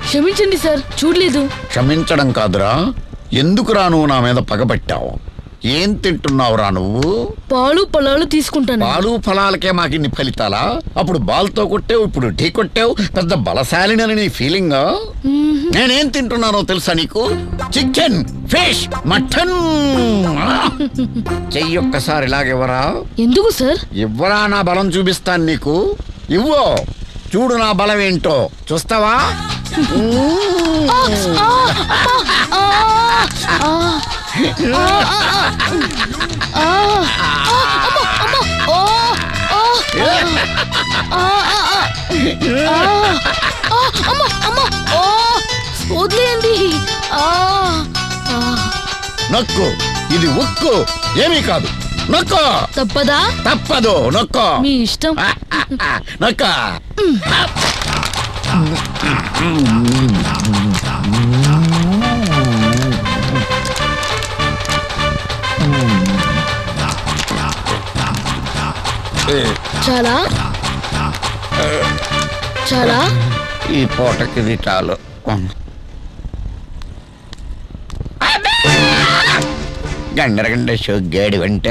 క్షమించండి సార్, చూడలేదు. క్షమించడం కాదురా, ఎందుకురా నువ్వు నా మీద పగబట్టావు? ఏం తింటున్నావురా నువ్వు? పాలు పొలాలు తీసుకుంటాను. పాలు ఫలాలకే మాకిన్ని ఫలితాలా? అప్పుడు బాల్తో కొట్టావు, ఇప్పుడు ఢీ కొట్టావు. పెద్ద బలశాలిని అని నీ ఫీలింగ్. నేనేం తింటున్నానో తెలుసా నీకు? Chicken, fish, mutton. చెయ్యి ఒక్కసారి ఇలాగివ్వరా. ఎందుకు సార్? ఇవ్వరా, నా బలం చూపిస్తాను నీకు. ఇవ్వో, చూడు నా బలం ఏంటో. చూస్తావా? వదిలేయండి. నొక్కు, ఇది ఉక్కు, ఏమీ కాదు. నొక్కు. తప్పదా? తప్పదు, నొక్కు. మీ ఇష్టం. నొక్క. చాలా చాలా ఈ పూటకి ఇది చాలు. గండరగండ షో గేడి వెంట